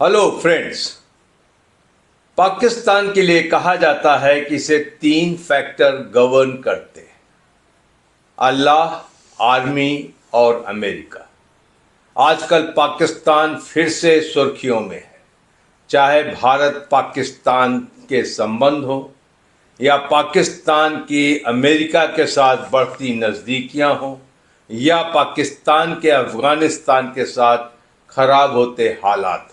Hello friends. Pakistan के लिए कहा जाता है कि इसे 3 फैक्टर गवर्न करते हैं: अल्लाह, आर्मी और अमेरिका। आजकल पाकिस्तान फिर से सुर्खियों में है, चाहे भारत पाकिस्तान के संबंध हो या पाकिस्तान की अमेरिका के साथ बढ़ती नज़दीकियां हो या पाकिस्तान के अफगानिस्तान के साथ खराब होते हालात हों।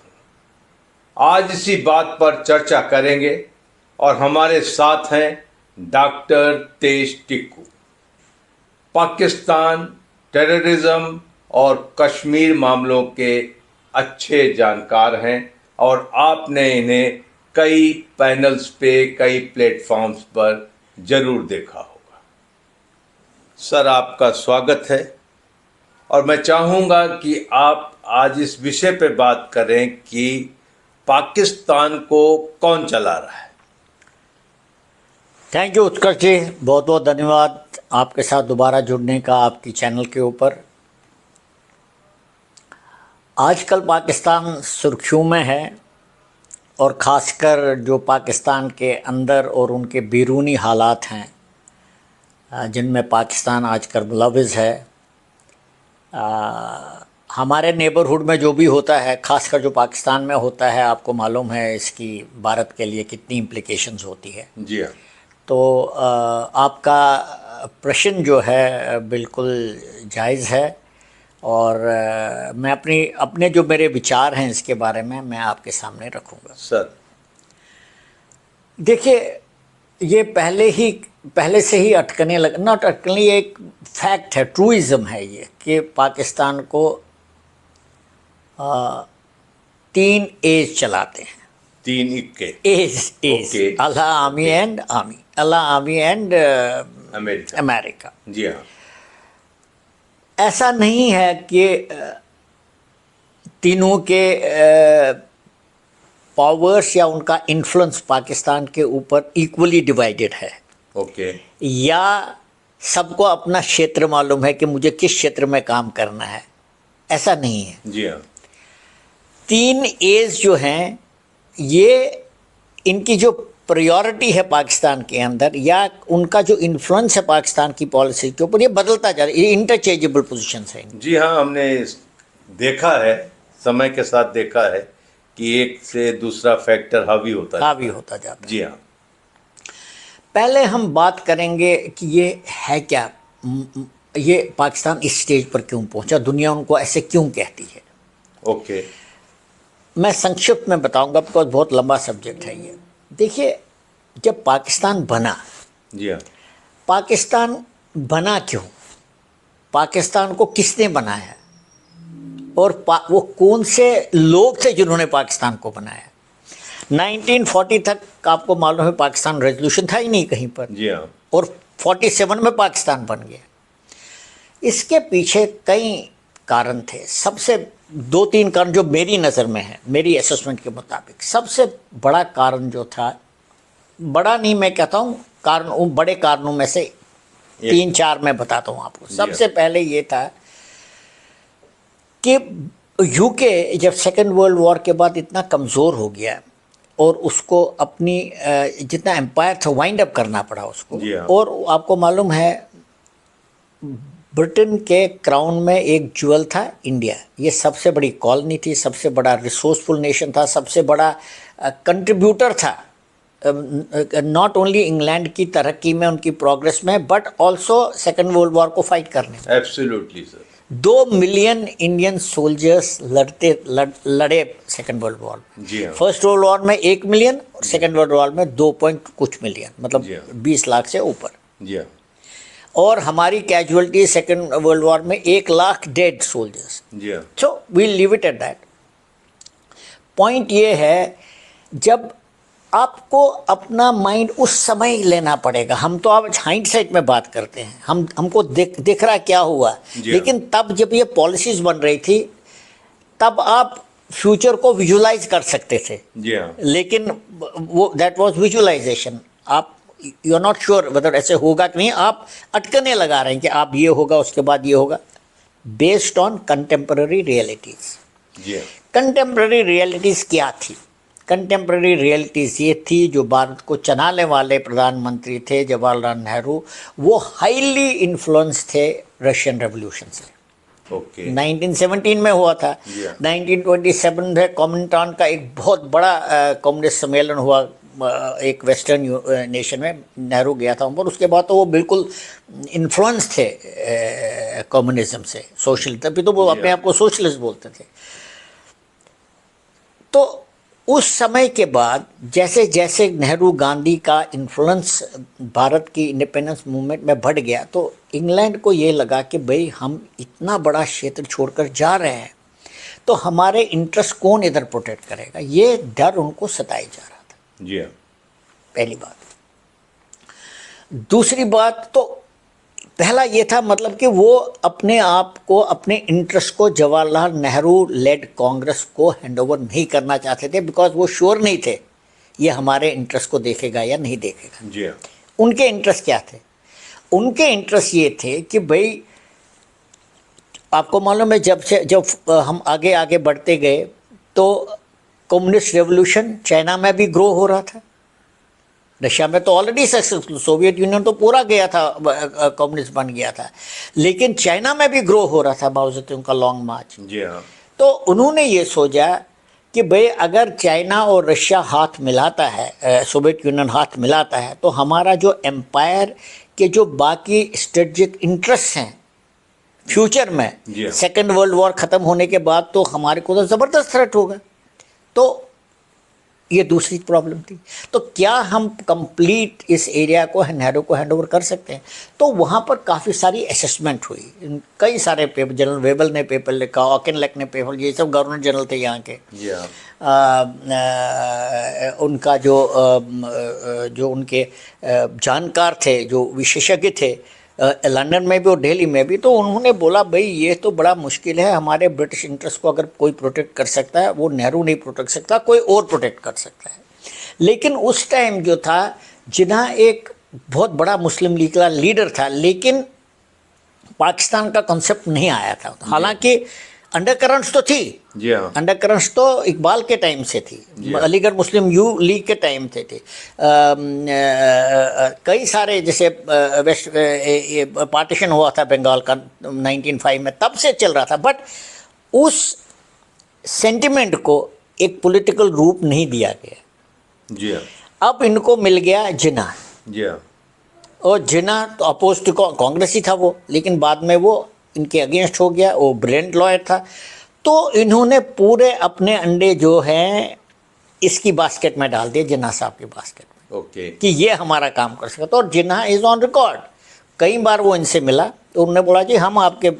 आज इसी बात पर चर्चा करेंगे और हमारे साथ हैं डॉक्टर तेज टिक्कू, पाकिस्तान, टेररिज्म और कश्मीर मामलों के अच्छे जानकार हैं और आपने इन्हें कई पैनल्स पे, कई प्लेटफॉर्म्स पर जरूर देखा होगा। सर, आपका स्वागत है और मैं चाहूँगा कि आप आज इस विषय पे बात करें कि पाकिस्तान को कौन चला रहा है। थैंक यू उत्कर्ष जी, बहुत बहुत धन्यवाद आपके साथ दोबारा जुड़ने का आपकी चैनल के ऊपर। आजकल पाकिस्तान सुर्खियों में है और ख़ासकर जो पाकिस्तान के अंदर और उनके बैरूनी हालात हैं जिनमें पाकिस्तान आजकल मुलविज़ है। हमारे नेबरहुड में जो भी होता है, ख़ासकर जो पाकिस्तान में होता है, आपको मालूम है इसकी भारत के लिए कितनी इम्प्लिकेशंस होती है। जी हाँ। तो आपका प्रश्न जो है बिल्कुल जायज़ है और मैं अपने जो मेरे विचार हैं इसके बारे में मैं आपके सामने रखूँगा। सर देखिए, ये पहले से ही नॉट अटकने, ये एक फैक्ट है, ट्रूइज़म है ये कि पाकिस्तान को 3 एज चलाते हैं। 3 इक्के as Allah army and America. जी हाँ। ऐसा नहीं है कि तीनों के पावर्स या उनका इन्फ्लुएंस पाकिस्तान के ऊपर इक्वली डिवाइडेड है। ओके। या सबको अपना क्षेत्र मालूम है कि मुझे किस क्षेत्र में काम करना है, ऐसा नहीं है। जी हाँ। 3 एज जो हैं, ये इनकी जो प्रायोरिटी है पाकिस्तान के अंदर या उनका जो इन्फ्लुएंस है पाकिस्तान की पॉलिसी के ऊपर, ये बदलता जा रहा है। ये इंटरचेंजेबल पोजीशंस हैं। जी हाँ, हमने देखा है, समय के साथ देखा है कि एक से दूसरा फैक्टर हावी होता जाता है। जी हाँ। पहले हम बात करेंगे कि ये है क्या, ये पाकिस्तान इस स्टेज पर क्यों पहुंचा, दुनिया उनको ऐसे क्यों कहती है। ओके। मैं संक्षिप्त में बताऊंगा बिकॉज बहुत लंबा सब्जेक्ट है ये। देखिए, जब पाकिस्तान बना, जी हाँ, पाकिस्तान बना क्यों, पाकिस्तान को किसने बनाया और वो कौन से लोग थे जिन्होंने पाकिस्तान को बनाया। 1940 तक आपको मालूम है पाकिस्तान रेजोल्यूशन था ही नहीं कहीं पर। जी हाँ। और 47 में पाकिस्तान बन गया। इसके पीछे कई कारण थे। सबसे 2-3 कारण जो मेरी नज़र में है, मेरी असेसमेंट के मुताबिक सबसे बड़ा कारण जो था, बड़ा नहीं मैं कहता हूँ, कारण बड़े कारणों में से 3-4 मैं बताता हूँ आपको। सबसे पहले ये था कि यूके जब सेकेंड वर्ल्ड वॉर के बाद इतना कमज़ोर हो गया और उसको अपनी जितना एम्पायर था वाइंड अप करना पड़ा उसको। और आपको मालूम है ब्रिटेन के क्राउन में एक ज्वेल था इंडिया। ये सबसे बड़ी कॉलोनी थी, सबसे बड़ा रिसोर्सफुल नेशन था, सबसे बड़ा कंट्रीब्यूटर था नॉट ओनली इंग्लैंड की तरक्की में, उनकी प्रोग्रेस में, but also second world war को फाइट करने में। Absolutely sir. 2 million Indian soldiers लड़े सेकेंड वर्ल्ड वॉर में। जी हाँ। फर्स्ट वर्ल्ड वॉर में 1 मिलियन और सेकेंड वर्ल्ड वॉर में 2 पॉइंट कुछ मिलियन, मतलब 20 लाख से ऊपर। जी हाँ। और हमारी कैजुअलिटी सेकेंड वर्ल्ड वॉर में 1 लाख डेड सोल्जर्स। जी हाँ। So we leave it at that. Point ये है, जब आपको अपना माइंड उस समय लेना पड़ेगा। हम तो अब हाइंडसाइट में बात करते हैं, हमको दिख रहा क्या हुआ, लेकिन तब जब ये पॉलिसीज बन रही थी तब आप फ्यूचर को विजुलाइज कर सकते थे। जी हाँ। लेकिन वो दैट वाज विजुलाइजेशन। आप यू आर नॉट श्योर मतलब ऐसे होगा कि नहीं, आप अटकने लगा रहे हैं कि आप ये होगा उसके बाद ये होगा, based on contemporary realities. Contemporary realities क्या थी? कंटेम्प्रेरी रियलिटीज़ ये थी, जो भारत को चलाने वाले प्रधानमंत्री थे जवाहरलाल नेहरू, वो हाईली इन्फ्लुएंस थे रशियन रेवोल्यूशन से। ओके 1917 में हुआ था। Yeah. 1927 में कॉमिंटान का एक बहुत बड़ा कम्युनिस्ट सम्मेलन हुआ एक वेस्टर्न नेशन में, नेहरू गया था पर उसके बाद तो वो बिल्कुल इन्फ्लुएंस थे कम्युनिज्म से, सोशल, तभी तो वो अपने आप को सोशलिस्ट बोलते थे। तो उस समय के बाद जैसे जैसे नेहरू गांधी का इन्फ्लुएंस भारत की इंडिपेंडेंस मूवमेंट में बढ़ गया, तो इंग्लैंड को ये लगा कि भाई हम इतना बड़ा क्षेत्र छोड़कर जा रहे हैं तो हमारे इंटरेस्ट कौन इधर प्रोटेक्ट करेगा, ये डर उनको सताया जा रहा था। जी हाँ। पहली बात। दूसरी बात, तो पहला ये था मतलब कि वो अपने आप को, अपने इंटरेस्ट को जवाहरलाल नेहरू लेड कांग्रेस को हैंडओवर नहीं करना चाहते थे, बिकॉज वो श्योर नहीं थे ये हमारे इंटरेस्ट को देखेगा या नहीं देखेगा। जी हाँ। उनके इंटरेस्ट क्या थे? उनके इंटरेस्ट ये थे कि भाई आपको मालूम है, जब हम आगे आगे बढ़ते गए तो कम्युनिस्ट रेवोल्यूशन चाइना में भी ग्रो हो रहा था, रशिया में तो ऑलरेडी सक्सेसफुल, सोवियत यूनियन तो पूरा गया था, कम्युनिस्ट बन गया था, लेकिन चाइना में भी ग्रो हो रहा था माओ ज़ेडुंग का लॉन्ग मार्च। जी हाँ। तो उन्होंने ये सोचा कि भाई अगर चाइना और रशिया हाथ मिलाता है, सोवियत यूनियन हाथ मिलाता है, तो हमारा जो एम्पायर के जो बाकी स्ट्रेटजिक इंटरेस्ट हैं फ्यूचर में, सेकेंड वर्ल्ड वॉर ख़त्म होने के बाद, तो हमारे को तो ज़बरदस्त थ्रेट होगा। तो ये दूसरी प्रॉब्लम थी। तो क्या हम कंप्लीट इस एरिया को नेहरू को हैंड ओवर कर सकते हैं? तो वहाँ पर काफ़ी सारी असेसमेंट हुई, कई सारे पेपर, जनरल वेबल ने पेपर लिखा, ऑकेनलेक ने पेपर, ये सब गवर्नर जनरल थे यहाँ के। उनका जो उनके जानकार थे, जो विशेषज्ञ थे लंदन में भी और दिल्ली में भी, तो उन्होंने बोला भाई ये तो बड़ा मुश्किल है, हमारे ब्रिटिश इंटरेस्ट को अगर कोई प्रोटेक्ट कर सकता है, वो नेहरू नहीं प्रोटेक्ट सकता, कोई और प्रोटेक्ट कर सकता है। लेकिन उस टाइम जो था, जिन्ना एक बहुत बड़ा मुस्लिम लीग का लीडर था, लेकिन पाकिस्तान का कॉन्सेप्ट नहीं आया था। हालांकि अंडरकरंट्स तो थी, अंडरकरंट्स तो इकबाल के टाइम से थी, अलीगढ़ मुस्लिम यू लीग के टाइम से थी। कई सारे जैसे वेस्ट पार्टीशन हुआ था बंगाल का 1905 में, तब से चल रहा था, बट उस सेंटिमेंट को एक पॉलिटिकल रूप नहीं दिया गया। जी हाँ। अब इनको मिल गया जिन्ना। जी हाँ। और जिन्ना तो अपोज टू कांग्रेस ही था वो, लेकिन बाद में वो इनके अगेंस्ट हो गया, वो ब्रिलियंट लॉयर था। तो इन्होंने पूरे अपने अंडे जो हैं इसकी बास्केट में डाल दिए, जिन्ना साहब की बास्केट में। ओके। कि ये हमारा काम कर सकता। और जिन्ना इज़ ऑन रिकॉर्ड, कई बार वो इनसे मिला तो उन्होंने बोला कि हम आपके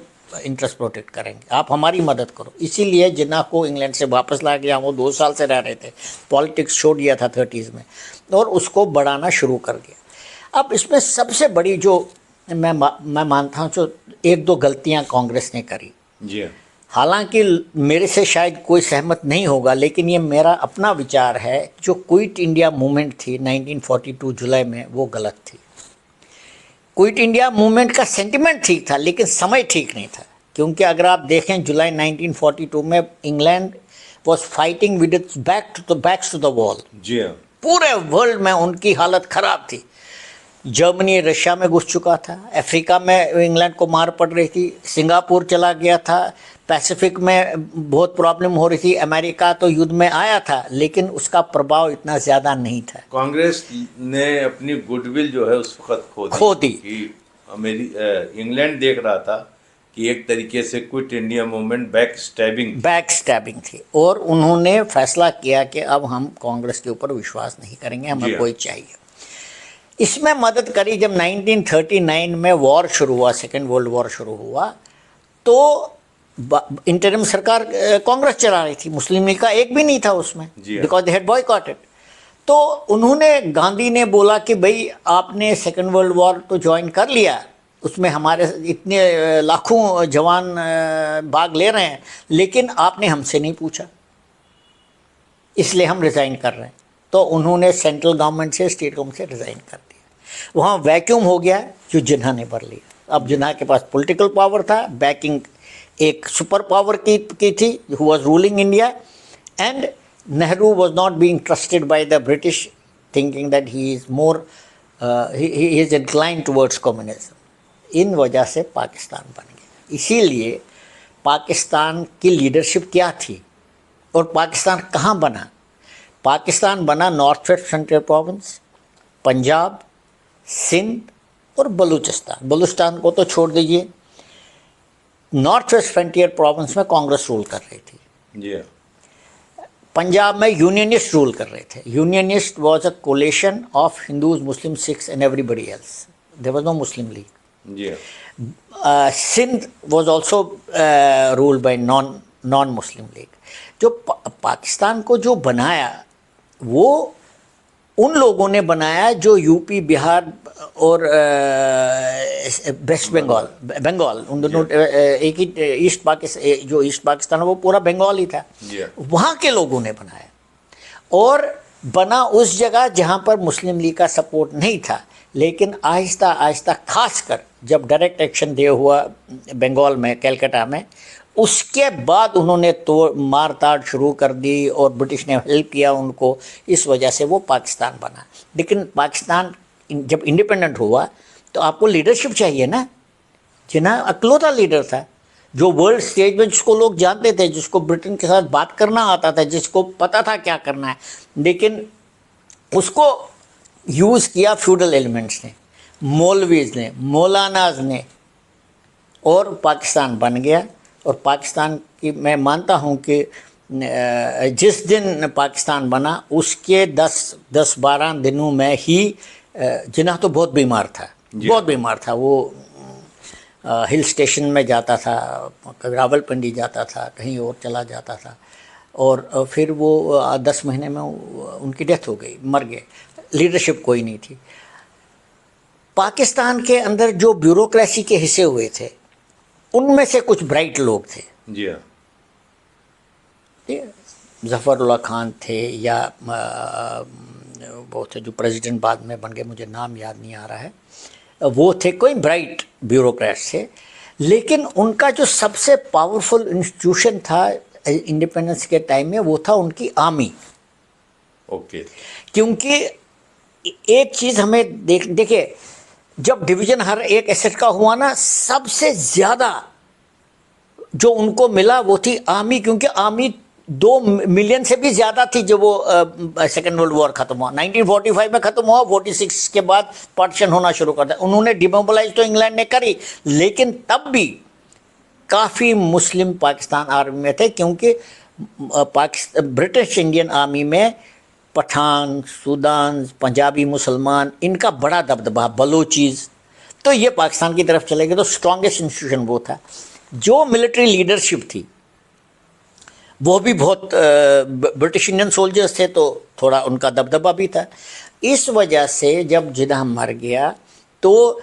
इंटरेस्ट प्रोटेक्ट करेंगे, आप हमारी मदद करो। इसीलिए जिन्ना को इंग्लैंड से वापस लाया गया। वो 2 साल से रह रहे थे, पॉलिटिक्स छोड़ दिया था 30s में, और उसको बढ़ाना शुरू कर दिया। अब इसमें सबसे बड़ी जो मैं मानता हूँ, जो 1-2 गलतियाँ कांग्रेस ने करी। जी। हालांकि मेरे से शायद कोई सहमत नहीं होगा, लेकिन ये मेरा अपना विचार है। जो क्विट इंडिया मूवमेंट थी 1942 जुलाई में, वो गलत थी। क्विट इंडिया मूवमेंट का सेंटिमेंट ठीक था, लेकिन समय ठीक नहीं था। क्योंकि अगर आप देखें जुलाई 1942 में England was fighting with its backs to the wall. जी हाँ। पूरे वर्ल्ड में उनकी हालत ख़राब थी। जर्मनी रशिया में घुस चुका था, अफ्रीका में इंग्लैंड को मार पड़ रही थी, सिंगापुर चला गया था, पैसिफिक में बहुत प्रॉब्लम हो रही थी, अमेरिका तो युद्ध में आया था, लेकिन उसका प्रभाव इतना ज़्यादा नहीं था। कांग्रेस ने अपनी गुडविल जो है उस वक्त खो दी कि इंग्लैंड देख रहा था कि एक तरीके से quit India movement back stabbing थी, और उन्होंने फैसला किया कि अब हम कांग्रेस के ऊपर विश्वास नहीं करेंगे, हमें कोई चाहिए। इसमें मदद करी जब 1939 में वॉर शुरू हुआ, सेकेंड वर्ल्ड वॉर शुरू हुआ, तो इंटरिम सरकार कांग्रेस चला रही थी, मुस्लिम लीग का एक भी नहीं था उसमें, बिकॉज दे हैड बॉयकॉटेड। तो उन्होंने, गांधी ने बोला कि भाई आपने सेकेंड वर्ल्ड वॉर तो ज्वाइन कर लिया, उसमें हमारे इतने लाखों जवान भाग ले रहे हैं, लेकिन आपने हमसे नहीं पूछा, इसलिए हम रिज़ाइन कर रहे हैं। तो उन्होंने सेंट्रल गवर्नमेंट से, स्टेट गवर्नमेंट से रिज़ाइन कर दिया। वहाँ वैक्यूम हो गया जो जिन्ना ने भर लिया। अब जिन्ना के पास पॉलिटिकल पावर था, बैकिंग एक सुपर पावर की थी, who was ruling India, and Nehru was not being trusted by the British, thinking that he is more he is inclined towards communism. इन वजह से पाकिस्तान बन गया। इसीलिए पाकिस्तान की लीडरशिप क्या थी और पाकिस्तान कहाँ बना? पाकिस्तान बना north west frontier province, Punjab, Sindh और बलूचिस्तान। बलूचिस्तान को तो छोड़ दीजिए, नॉर्थ वेस्ट फ्रंटियर प्रोविंस में कांग्रेस रूल कर रही थी जी। पंजाब में यूनियनिस्ट रूल कर रहे थे। Unionist was a coalition of Hindus, Muslim, Sikhs and everybody else, there was no Muslim League. जी। Sindh was also ruled by non Muslim League. जो पाकिस्तान को जो बनाया वो उन लोगों ने बनाया जो यूपी, बिहार और वेस्ट बंगाल उन दोनों एक ही ईस्ट पाकिस्तान, जो ईस्ट पाकिस्तान है वो पूरा बंगाल ही था, वहाँ के लोगों ने बनाया। और बना उस जगह जहाँ पर मुस्लिम लीग का सपोर्ट नहीं था, लेकिन आहिस्ता आहिस्ता खासकर जब डायरेक्ट एक्शन डे हुआ बंगाल में, कलकत्ता में, उसके बाद उन्होंने तो मार ताड़ शुरू कर दी और ब्रिटिश ने हेल्प किया उनको। इस वजह से वो पाकिस्तान बना। लेकिन पाकिस्तान जब इंडिपेंडेंट हुआ तो आपको लीडरशिप चाहिए ना। जिन्ना अकलौता लीडर था जो वर्ल्ड स्टेज में जिसको लोग जानते थे, जिसको ब्रिटेन के साथ बात करना आता था, जिसको पता था क्या करना है, लेकिन उसको यूज़ किया फ्यूडल एलिमेंट्स ने, मौलवीज़ ने, मौलानाज ने, और पाकिस्तान बन गया। और पाकिस्तान की मैं मानता हूँ कि जिस दिन पाकिस्तान बना उसके 10-12 दिनों में ही जिन्ना तो बहुत बीमार था, बहुत बीमार था। वो हिल स्टेशन में जाता था, रावलपिंडी जाता था, कहीं और चला जाता था, और फिर वो 10 महीने में उनकी डेथ हो गई, मर गए। लीडरशिप कोई नहीं थी। पाकिस्तान के अंदर जो ब्यूरोक्रेसी के हिस्से हुए थे उनमें से कुछ ब्राइट लोग थे जी हाँ। जफ़रुल्लाह खान थे, या वो थे जो प्रेसिडेंट बाद में बन गए, मुझे नाम याद नहीं आ रहा है, वो थे, कोई ब्राइट ब्यूरोक्रेट्स थे। लेकिन उनका जो सबसे पावरफुल इंस्टीट्यूशन था इंडिपेंडेंस के टाइम में वो था उनकी आर्मी। ओके। क्योंकि एक चीज़ हमें देखिए, जब डिवीज़न हर एक एसेट का हुआ ना, सबसे ज़्यादा जो उनको मिला वो थी आर्मी, क्योंकि आर्मी 2 मिलियन से भी ज़्यादा थी जब वो सेकेंड वर्ल्ड वॉर ख़त्म हुआ। 1945 में ख़त्म हुआ, 46 के बाद पार्टीशन होना शुरू कर दिया। उन्होंने डिमोबिलाइज तो इंग्लैंड ने करी, लेकिन तब भी काफ़ी मुस्लिम पाकिस्तान आर्मी में थे, क्योंकि ब्रिटिश इंडियन आर्मी में पठान, सूडान, पंजाबी मुसलमान, इनका बड़ा दबदबा, बलोचीज़, तो ये पाकिस्तान की तरफ चले गए। तो स्ट्रॉन्गेस्ट इंस्टीट्यूशन वो था। जो मिलिट्री लीडरशिप थी वो भी बहुत ब्रिटिश इंडियन सोल्जर्स थे, तो थोड़ा उनका दबदबा भी था। इस वजह से जब जिन्ना मर गया तो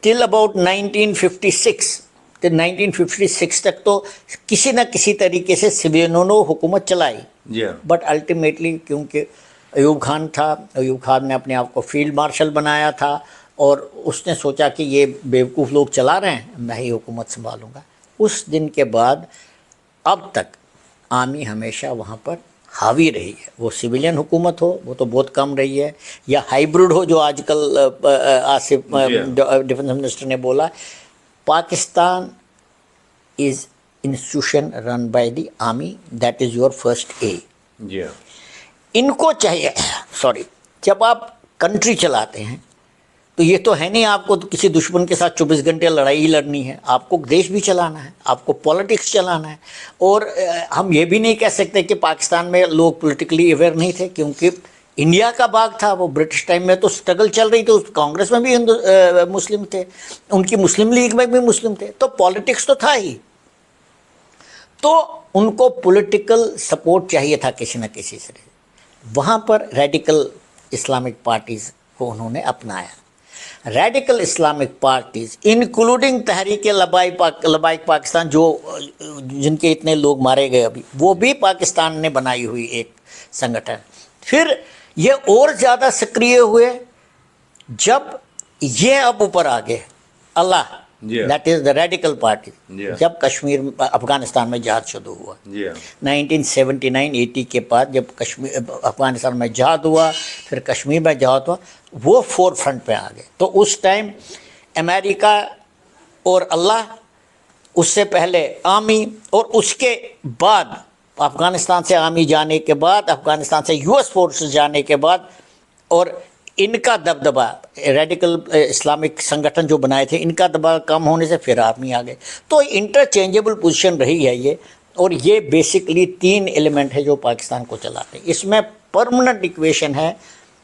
टिल अबाउट 1956 तक तो किसी न किसी तरीके से सिविलियनों ने हुकूमत चलाई। बट अल्टीमेटली क्योंकि अयूब खान था, अयूब खान ने अपने आप को फील्ड मार्शल बनाया था और उसने सोचा कि ये बेवकूफ़ लोग चला रहे हैं, मैं ही हुकूमत संभालूंगा। उस दिन के बाद अब तक आर्मी हमेशा वहाँ पर हावी रही है। वो सिविलियन हुकूमत हो, वो तो बहुत कम रही है, या हाइब्रिड हो, जो आजकल आसिफ डिफेंस मिनिस्टर ने बोला। Pakistan is institution run by the army, that is your first A. इनको चाहिए, जब आप कंट्री चलाते हैं तो ये तो है नहीं आपको तो किसी दुश्मन के साथ 24 घंटे लड़ाई ही लड़नी है, आपको देश भी चलाना है, आपको पॉलिटिक्स चलाना है। और हम ये भी नहीं कह सकते कि पाकिस्तान में लोग पॉलिटिकली अवेयर नहीं थे, क्योंकि इंडिया का भाग था वो। ब्रिटिश टाइम में तो स्ट्रगल चल रही थी, कांग्रेस में भी मुस्लिम थे, उनकी मुस्लिम लीग में भी मुस्लिम थे, तो पॉलिटिक्स तो था ही। तो उनको पॉलिटिकल सपोर्ट चाहिए था किसी न किसी से। वहाँ पर रेडिकल इस्लामिक पार्टीज़ को उन्होंने अपनाया। रेडिकल इस्लामिक पार्टीज़ इंक्लूडिंग तहरीक लबाइक पाकिस्तान, जो जिनके इतने लोग मारे गए अभी, वो भी पाकिस्तान ने बनाई हुई एक संगठन। फिर ये और ज़्यादा सक्रिय हुए जब ये अब ऊपर आ गए अल्लाह जी हाँ। That is the radical party. जी हाँ। जब कश्मीर अफगानिस्तान में जहाद शुरू हुआ जी हाँ। 1979-80 के बाद, जब कश्मीर अफगानिस्तान में जहाद हुआ, फिर कश्मीर में जहाद हुआ, वो फोर फ्रंट पे आ गए। तो उस टाइम अमेरिका और अल्लाह, उससे पहले आर्मी, और उसके बाद अफगानिस्तान से आर्मी जाने के बाद, अफगानिस्तान से यूएस फोर्सेस जाने के बाद, और इनका दबदबा, रेडिकल इस्लामिक संगठन जो बनाए थे, इनका दबाव कम होने से फिर आर्मी आ गए। तो इंटरचेंजेबल पोजीशन रही है ये, और ये बेसिकली 3 एलिमेंट है जो पाकिस्तान को चलाते हैं। इसमें परमानेंट इक्वेशन है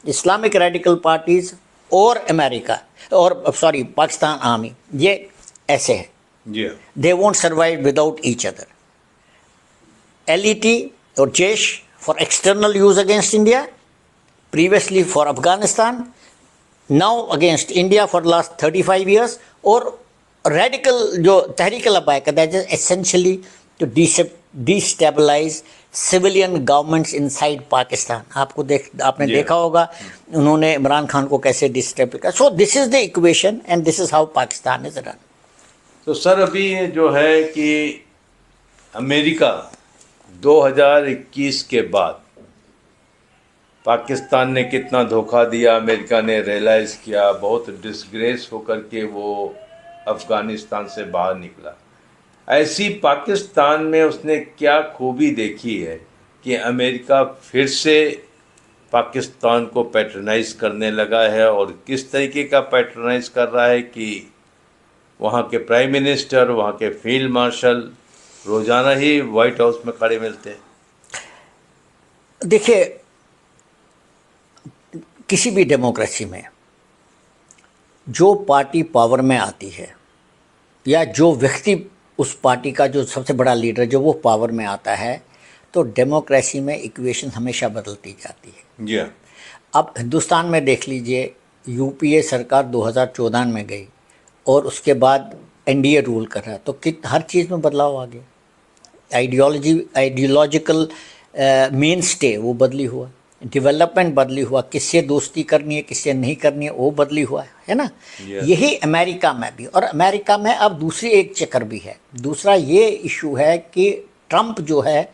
इस्लामिक रेडिकल पार्टीज और अमेरिका, और सॉरी पाकिस्तान आर्मी, ये ऐसे है। जी हाँ। They won't survive without each other. LET or Jaish for external use against India, previously for Afghanistan, now against India for the last 35 years, और radical जो तहरीक लबाइक, that is essentially to destabilize civilian governments inside Pakistan. आपने देखा होगा उन्होंने इमरान खान को कैसे destabilise. So this is the equation and this is how Pakistan is run. तो sir अभी जो है कि अमेरिका 2021 के बाद पाकिस्तान ने कितना धोखा दिया, अमेरिका ने रियलाइज़ किया, बहुत डिसग्रेस होकर के वो अफ़गानिस्तान से बाहर निकला। ऐसी पाकिस्तान में उसने क्या खूबी देखी है कि अमेरिका फिर से पाकिस्तान को पैट्रनाइज करने लगा है, और किस तरीके का पैट्रनाइज कर रहा है कि वहाँ के प्राइम मिनिस्टर, वहाँ के फील्ड मार्शल रोज़ाना ही वाइट हाउस में खड़े मिलते हैं। देखिए, किसी भी डेमोक्रेसी में जो पार्टी पावर में आती है, या जो व्यक्ति उस पार्टी का जो सबसे बड़ा लीडर जो वो पावर में आता है, तो डेमोक्रेसी में इक्वेशन हमेशा बदलती जाती है। जी हाँ। अब हिंदुस्तान में देख लीजिए, यूपीए सरकार 2014 में गई, और उसके बाद एनडीए रूल कर रहा है, तो हर चीज़ में बदलाव आ गया। आइडियोलॉजिकल मेन स्टे वो बदली हुआ, डेवलपमेंट बदली हुआ, किससे दोस्ती करनी है किससे नहीं करनी है वो बदली हुआ है ना। यही अमेरिका में भी, और अमेरिका में अब दूसरी एक चक्कर भी है। दूसरा ये इशू है कि ट्रंप जो है,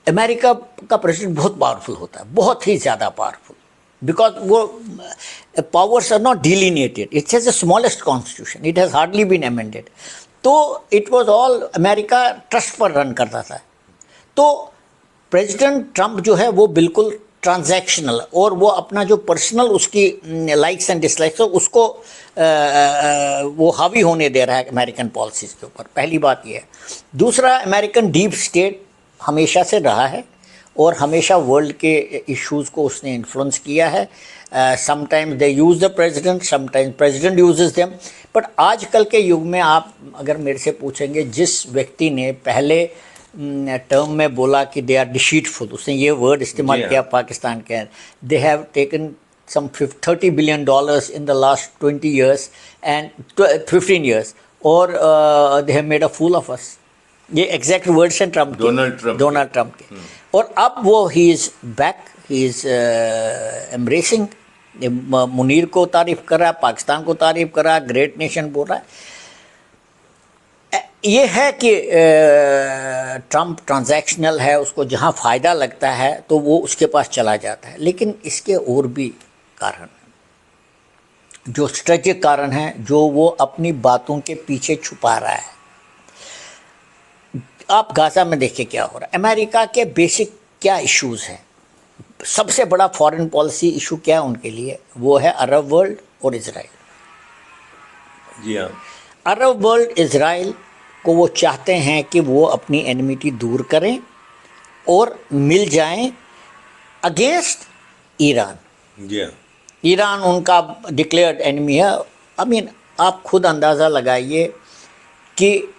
अमेरिका का प्रेसिडेंट बहुत पावरफुल होता है, बहुत ही ज़्यादा पावरफुल, because वो powers are not delineated. It has the smallest constitution. It has hardly been amended. तो it was all America trust पर रन करता था। तो प्रेसिडेंट ट्रंप जो है वो बिल्कुल ट्रांजैक्शनल, और वो अपना जो पर्सनल उसकी लाइक्स एंड डिसलाइक्स है उसको वो हावी होने दे रहा है अमेरिकन पॉलिसीज़ के ऊपर। पहली बात ये है। दूसरा, अमेरिकन डीप स्टेट हमेशा से रहा है, और हमेशा वर्ल्ड के इश्यूज़ को उसने इन्फ्लुएंस किया है। Sometimes they use the president, sometimes president uses them. But आजकल के युग में आप अगर मेरे से पूछेंगे, जिस व्यक्ति ने पहले टर्म में बोला कि दे आर डिसीटफुल, उसने ये वर्ड इस्तेमाल किया पाकिस्तान के, they have taken some $30 billion in the last 20 years and 15 years, or they have made a fool of us. ये एग्जैक्ट वर्ड्स हैं ट्रम्प के, डोनाल्ड ट्रम्प के। और अब वो he is back, he is embracing, Munir को तारीफ़ कर रहा है, पाकिस्तान को तारीफ़ कर रहा है, ग्रेट नेशन बोल रहा है। ये है कि ट्रम्प ट्रांजैक्शनल है, उसको जहाँ फ़ायदा लगता है तो वो उसके पास चला जाता है। लेकिन इसके और भी कारण, जो स्ट्रेटेजिक कारण है, जो वो अपनी बातों के पीछे छुपा रहा है। आप गाज़ा में देखिए क्या हो रहा है। अमेरिका के बेसिक क्या इश्यूज़ हैं, सबसे बड़ा फॉरेन पॉलिसी इशू क्या है उनके लिए, वो है अरब वर्ल्ड और इजराइल। जी हाँ। अरब वर्ल्ड इजराइल को वो चाहते हैं कि वो अपनी एनिमिटी दूर करें और मिल जाएं अगेंस्ट ईरान। जी हाँ। ईरान उनका डिक्लेयर्ड एनिमी है। आई मीन, आप खुद अंदाज़ा लगाइए कि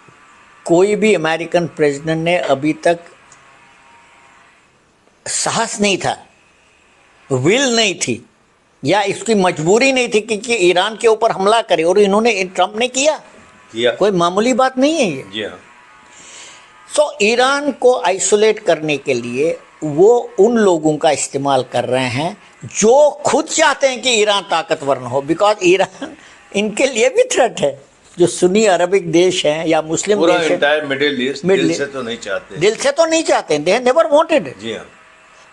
कोई भी अमेरिकन प्रेसिडेंट ने अभी तक साहस नहीं था, विल नहीं थी, या इसकी मजबूरी नहीं थी कि ईरान के ऊपर हमला करे, और इन्होंने, ट्रम्प ने किया। कोई मामूली बात नहीं है ये। जी हाँ। सो ईरान को आइसोलेट करने के लिए वो उन लोगों का इस्तेमाल कर रहे हैं जो खुद चाहते हैं कि ईरान ताकतवर न हो, बिकॉज ईरान इनके लिए भी थ्रेट है। जो सुन्नी अरबिक देश हैं या मुस्लिम पूरा देश हैं, इंटायर मिडिल ईस्ट दिल से तो नहीं चाहते। दिल से तो नहीं चाहते, दे नेवर वांटेड इट। जी हाँ।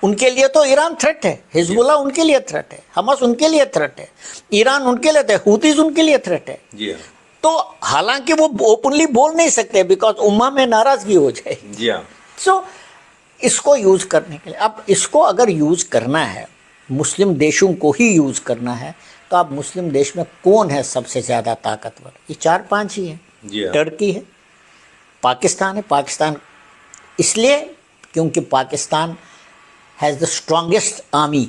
उनके लिए तो ईरान थ्रेट है, हिजबुल्ला उनके लिए थ्रेट है, हमास उनके लिए थ्रेट है, ईरान उनके लिए है, हुतीज उनके लिए थ्रेट है। जी हाँ। तो हालांकि वो ओपनली बोल नहीं सकते बिकॉज उम्मा में नाराजगी हो जाएगी। जी हाँ। सो इसको यूज करने के लिए, अब इसको अगर यूज करना है, मुस्लिम देशों को ही यूज करना है, तो अब मुस्लिम देश में कौन है सबसे ज्यादा ताकतवर? ये 4-5 ही है। जी हाँ। टर्की है, पाकिस्तान है। पाकिस्तान इसलिए क्योंकि Pakistan has the strongest army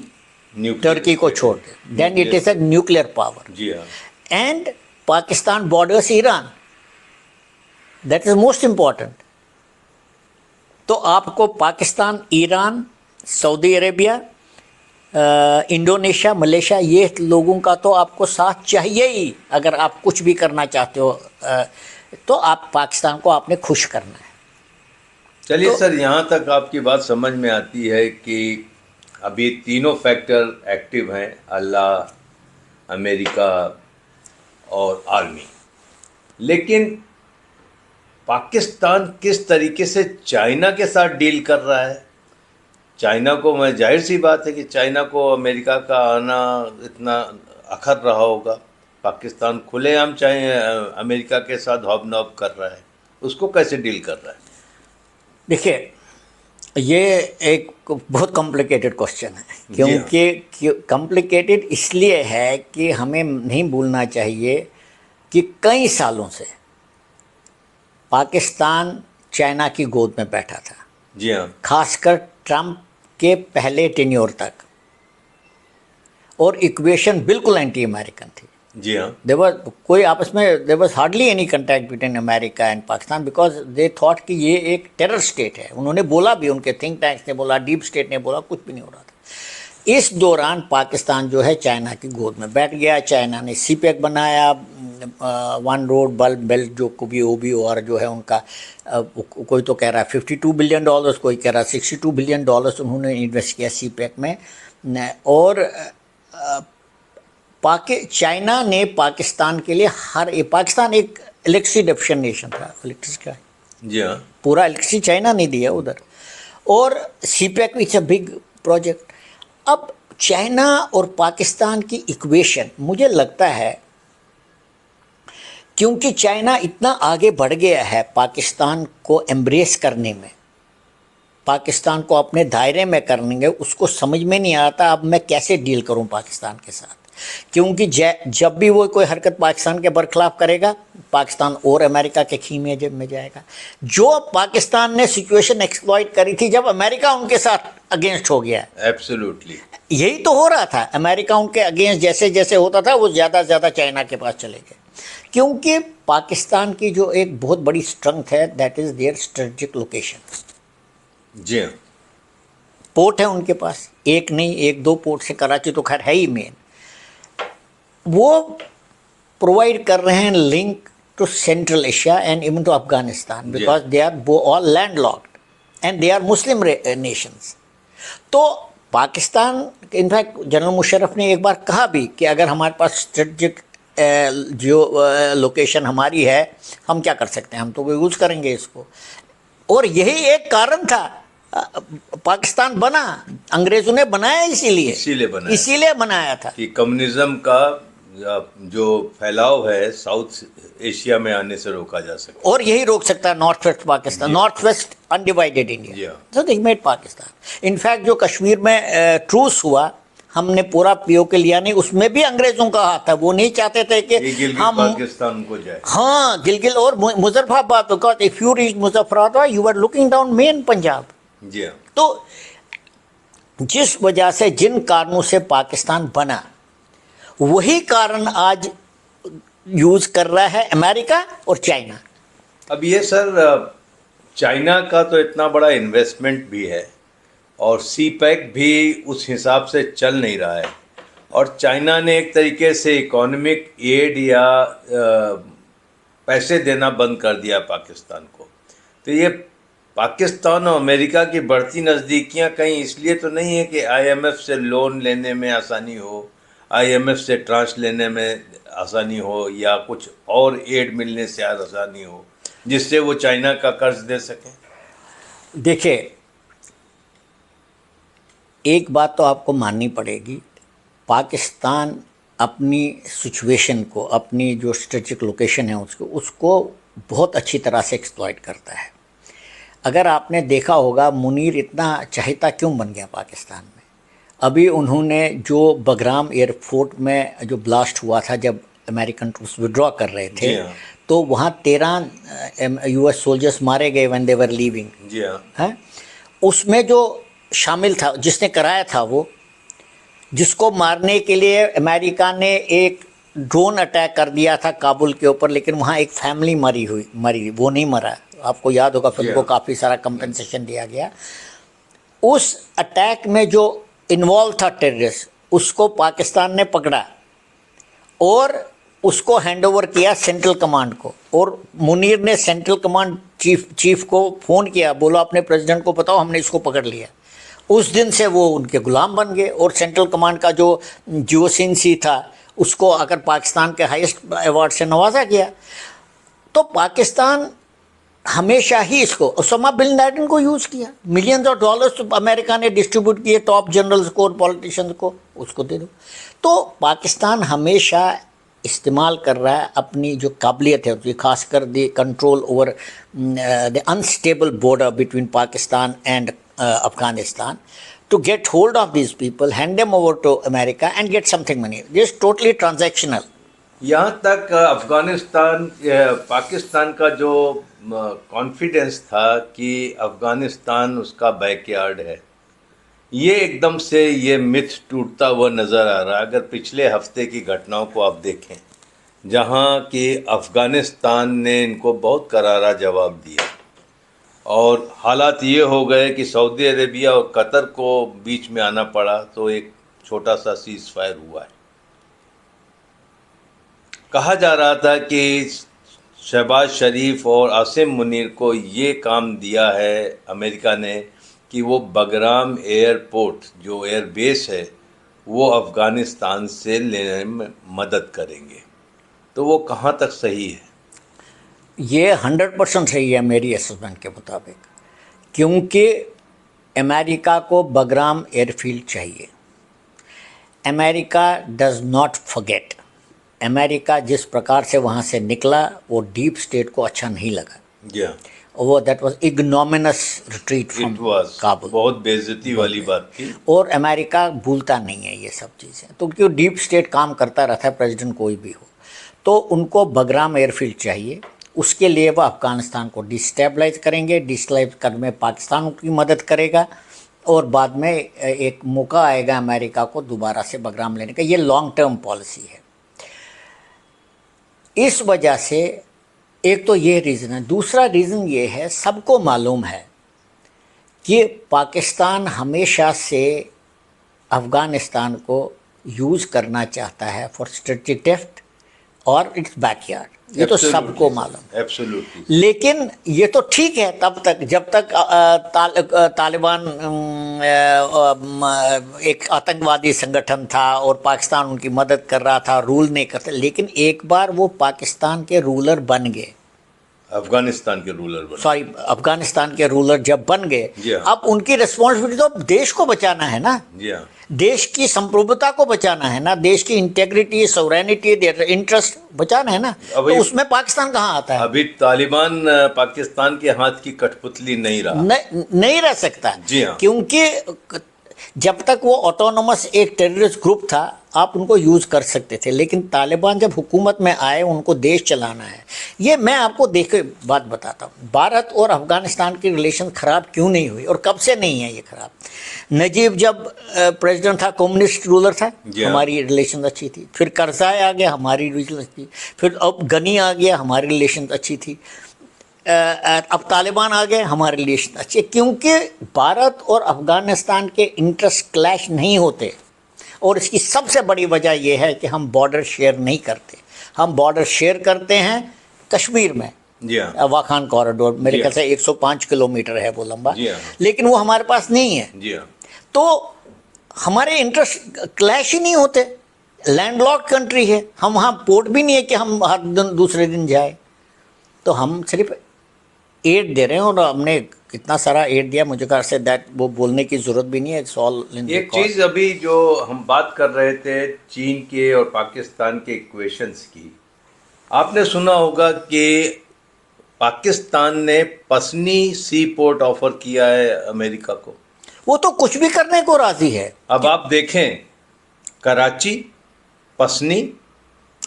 Turkey को छोड़ के, then it is a nuclear power. जी हाँ। And Pakistan borders Iran, that is most important. तो आपको Pakistan, Iran, Saudi Arabia, Indonesia, Malaysia, ये लोगों का तो आपको साथ चाहिए ही। अगर आप कुछ भी करना चाहते हो तो आप पाकिस्तान को आपने खुश करना है। चलिए तो, सर, यहाँ तक आपकी बात समझ में आती है कि अभी तीनों फैक्टर एक्टिव हैं, अल्लाह, अमेरिका और आर्मी। लेकिन पाकिस्तान किस तरीके से चाइना के साथ डील कर रहा है? चाइना को, मैं जाहिर सी बात है कि चाइना को अमेरिका का आना इतना अखर रहा होगा। पाकिस्तान खुलेआम चाहे अमेरिका के साथ हॉबनॉब कर रहा है, उसको कैसे डील कर रहा है? देखिए, ये एक बहुत कॉम्प्लिकेटेड क्वेश्चन है, क्योंकि कॉम्प्लिकेटेड इसलिए है कि हमें नहीं भूलना चाहिए कि कई सालों से पाकिस्तान चाइना की गोद में बैठा था। जी हाँ। खासकर ट्रंप के पहले टेन्योर तक, और इक्वेशन बिल्कुल एंटी अमेरिकन थी। जी हाँ। कोई आपस में there was hardly any contact between America and Pakistan, because they thought कि ये एक टेरर स्टेट है। उन्होंने बोला भी, उनके थिंक टैंक्स ने बोला, डीप स्टेट ने बोला, कुछ भी नहीं हो रहा था। इस दौरान पाकिस्तान जो है चाइना की गोद में बैठ गया। चाइना ने सीपेक बनाया, वन रोड बल्क बेल्ट, जो भी OBOR जो है उनका, कोई तो कह रहा है $52 बिलियन, कोई कह रहा है $62 बिलियन उन्होंने इन्वेस्ट किया सीपेक में। और चाइना ने पाकिस्तान के लिए पाकिस्तान एक इलेक्ट्रिसिटी डेफिशिएंट नेशन था, इलेक्ट्रिसिटी का, जी हाँ, पूरा इलेक्ट्रिसिटी चाइना ने दिया उधर। और CPEC it's a big project. अब चाइना और पाकिस्तान की इक्वेशन, मुझे लगता है क्योंकि चाइना इतना आगे बढ़ गया है पाकिस्तान को एम्ब्रेस करने में, पाकिस्तान को अपने दायरे में करने, उसको समझ में नहीं आता अब मैं कैसे डील करूं पाकिस्तान के साथ। क्योंकि जब भी वो कोई हरकत पाकिस्तान के बरखिलाफ करेगा, पाकिस्तान और अमेरिका के खीमे में जाएगा। जो पाकिस्तान ने सिचुएशन एक्सप्लॉइट करी थी जब अमेरिका उनके साथ अगेंस्ट हो गया, एब्सोल्युटली यही तो हो रहा था। अमेरिका उनके अगेंस्ट जैसे जैसे होता था, वो ज़्यादा से ज़्यादा चाइना के पास चले गए। क्योंकि पाकिस्तान की जो एक बहुत बड़ी स्ट्रेंथ है, that is their strategic location. जी हाँ। पोर्ट है उनके पास, एक नहीं, 1-2 पोर्ट से, कराची तो खैर है ही मेन। वो प्रोवाइड कर रहे हैं link to central Asia and even to Afghanistan, because they are all landlocked and they are Muslim nations. तो पाकिस्तान, इनफैक्ट जनरल मुशर्रफ ने एक बार कहा भी कि अगर हमारे पास स्ट्रेटजिक जो लोकेशन हमारी है, हम क्या कर सकते हैं, हम तो यूज़ करेंगे इसको। और यही एक कारण था पाकिस्तान बना, अंग्रेजों ने बनाया इसीलिए बनाया था कि कम्युनिज्म का जो फैलाव है साउथ एशिया में आने से रोका जा सके, और यही रोक सकता है north west Pakistan, north west undivided India. So they made Pakistan. In fact जो कश्मीर में ट्रूस हुआ, हमने पूरा POK लिया नहीं, उसमें भी अंग्रेजों का हाथ था। वो नहीं चाहते थे कि हम पाकिस्तान को जाए। हाँ, गिलगित और Muzaffarabad, because if you reach Muzaffarabad you are looking down main Punjab. जी हाँ। तो जिस वजह से, जिन कारणों से पाकिस्तान बना, वही कारण आज यूज कर रहा है अमेरिका और चाइना। अब ये सर, चाइना का तो इतना बड़ा इन्वेस्टमेंट भी है और सीपैक भी उस हिसाब से चल नहीं रहा है, और चाइना ने एक तरीके से इकोनॉमिक एड या पैसे देना बंद कर दिया पाकिस्तान को। तो ये पाकिस्तान और अमेरिका की बढ़ती नज़दीकियां कहीं इसलिए तो नहीं है कि IMF से लोन लेने में आसानी हो, IMF से ट्रांस लेने में आसानी हो या कुछ और एड मिलने से आसानी हो जिससे वो चाइना का कर्ज दे सकें? देखिए, एक बात तो आपको माननी पड़ेगी, पाकिस्तान अपनी सिचुएशन को, अपनी जो स्ट्रेटेजिक लोकेशन है उसको बहुत अच्छी तरह से एक्सप्लॉइट करता है। अगर आपने देखा होगा, मुनीर इतना चहेता क्यों बन गया पाकिस्तान में? अभी उन्होंने जो बगराम एयरपोर्ट में जो ब्लास्ट हुआ था, जब अमेरिकन ट्रूप्स विड्रॉ कर रहे थे, जी हाँ। तो वहाँ 13 US सोल्जर्स मारे गए व्हेन दे वर लीविंग। जी हाँ। हैं? उसमें जो शामिल था, जिसने कराया था, वो जिसको मारने के लिए अमेरिका ने एक ड्रोन अटैक कर दिया था काबुल के ऊपर, लेकिन वहाँ एक फैमिली मरी, वो नहीं मरा। आपको याद होगा, फिर उनको काफ़ी सारा कंपनसेशन दिया गया। उस अटैक में जो इन्वॉल्व था टेररिस्ट, उसको पाकिस्तान ने पकड़ा और उसको हैंडओवर किया सेंट्रल कमांड को। और मुनीर ने सेंट्रल कमांड चीफ को फ़ोन किया, बोला अपने प्रेसिडेंट को बताओ हमने इसको पकड़ लिया। उस दिन से वो उनके गुलाम बन गए और सेंट्रल कमांड का जो जियोसिन-सी था उसको आकर पाकिस्तान के हाईएस्ट अवार्ड से नवाजा गया। तो पाकिस्तान हमेशा ही इसको, ओसामा बिन लादेन को यूज़ किया, मिलियंस ऑफ डॉलर्स तो अमेरिका ने डिस्ट्रीब्यूट किए टॉप जनरल्स को और पॉलिटिशियंस को, उसको दे दो। तो पाकिस्तान हमेशा इस्तेमाल कर रहा है अपनी जो काबिलियत है उसकी, खासकर the control over the unstable border between Pakistan and Afghanistan, to get hold of these people, hand them over to America and get something money. This is totally transactional. यहाँ तक पाकिस्तान का जो कॉन्फिडेंस था कि अफ़गानिस्तान उसका बैकयार्ड है, ये एकदम से ये मिथ टूटता हुआ नज़र आ रहा है। अगर पिछले हफ्ते की घटनाओं को आप देखें, जहाँ कि अफ़गानिस्तान ने इनको बहुत करारा जवाब दिया और हालात ये हो गए कि सऊदी अरेबिया और कतर को बीच में आना पड़ा, तो एक छोटा सा सीज़ फायर हुआ है। कहा जा रहा था कि शहबाज शरीफ और आसिम मुनीर को ये काम दिया है अमेरिका ने कि वो बगराम एयरपोर्ट जो एयरबेस है वो अफ़गानिस्तान से लेने में मदद करेंगे। तो वो कहाँ तक सही है? ये 100% सही है मेरी असेसमेंट के मुताबिक, क्योंकि अमेरिका को बगराम एयरफील्ड चाहिए। America does not forget. America जिस प्रकार से वहाँ से निकला वो डीप स्टेट को अच्छा नहीं लगा। वो that was ignominious retreat from Kabul, बहुत बेइज्जती वाली बात थी। और अमेरिका भूलता नहीं है ये सब चीज़ें, तो क्यों डीप स्टेट काम करता रहता है, प्रेसिडेंट कोई भी हो। तो उनको बगराम एयरफील्ड चाहिए। उसके लिए वह अफ़गानिस्तान को डिस्टेबलाइज करेंगे, डिस्टेबलाइज करने में पाकिस्तान उनकी मदद करेगा और बाद में एक मौका आएगा अमेरिका को दोबारा से बगराम लेने का। ये लॉन्ग टर्म पॉलिसी है। इस वजह से एक तो ये रीज़न है। दूसरा रीज़न ये है, सबको मालूम है कि पाकिस्तान हमेशा से अफ़गानिस्तान को यूज़ करना चाहता है फॉर स्ट्रेटेजिक डेप्थ और इट्स बैकयार्ड। ये तो सबको मालूम। एब्सोल्युटली। लेकिन ये तो ठीक है तब तक जब तक तालिबान एक आतंकवादी संगठन था और पाकिस्तान उनकी मदद कर रहा था, रूल नहीं करते। लेकिन एक बार वो पाकिस्तान के रूलर बन गए, अफगानिस्तान के रूलर जब बन गए, अब उनकी रिस्पॉन्सिबिलिटी तो देश को बचाना है ना, देश की संप्रभुता को बचाना है ना, देश की इंटेग्रिटी, सोवरेनिटी, इंटरेस्ट बचाना है ना। तो उसमें पाकिस्तान कहाँ आता है? अभी तालिबान पाकिस्तान के हाथ की कठपुतली नहीं रहा, नहीं रह सकता। जी हाँ। क्योंकि जब तक वो ऑटोनोमस एक टेररिस्ट ग्रुप था आप उनको यूज़ कर सकते थे, लेकिन तालिबान जब हुकूमत में आए उनको देश चलाना है। ये मैं आपको देख के बात बताता हूँ, भारत और अफ़गानिस्तान की रिलेशन ख़राब क्यों नहीं हुई और कब से नहीं है ये ख़राब। नजीब जब प्रेसिडेंट था, कम्युनिस्ट रूलर था, हमारी रिलेशन अच्छी थी। फिर करज़ाई आ गया, हमारी रिलेशन अच्छी थी। फिर अब गनी आ गया, हमारी रिलेशन अच्छी थी। अब तालिबान आ गए, हमारे रिलेशन अच्छे, क्योंकि भारत और अफ़गानिस्तान के इंटरेस्ट क्लैश नहीं होते। और इसकी सबसे बड़ी वजह यह है कि हम बॉर्डर शेयर नहीं करते। हम बॉर्डर शेयर करते हैं कश्मीर में, वाखान कॉरिडोर, मेरे ख्याल से 105 किलोमीटर है वो लंबा, लेकिन वो हमारे पास नहीं है। तो हमारे इंटरेस्ट क्लैश ही नहीं होते। लैंडलॉक्ड कंट्री है, हम वहाँ पोर्ट भी नहीं है कि हम हर दिन दूसरे दिन जाए। तो हम सिर्फ एड दे रहे हैं, और हमने कितना सारा एड दिया, मुझे ख्याल से दैट वो बोलने की ज़रूरत भी नहीं है, इट्स ऑल इन एक चीज़ अभी जो हम बात कर रहे थे चीन के और पाकिस्तान के इक्वेशंस की, आपने सुना होगा कि पाकिस्तान ने पसनी सी पोर्ट ऑफर किया है अमेरिका को। वो तो कुछ भी करने को राजी है। अब आप देखें, कराची, पसनी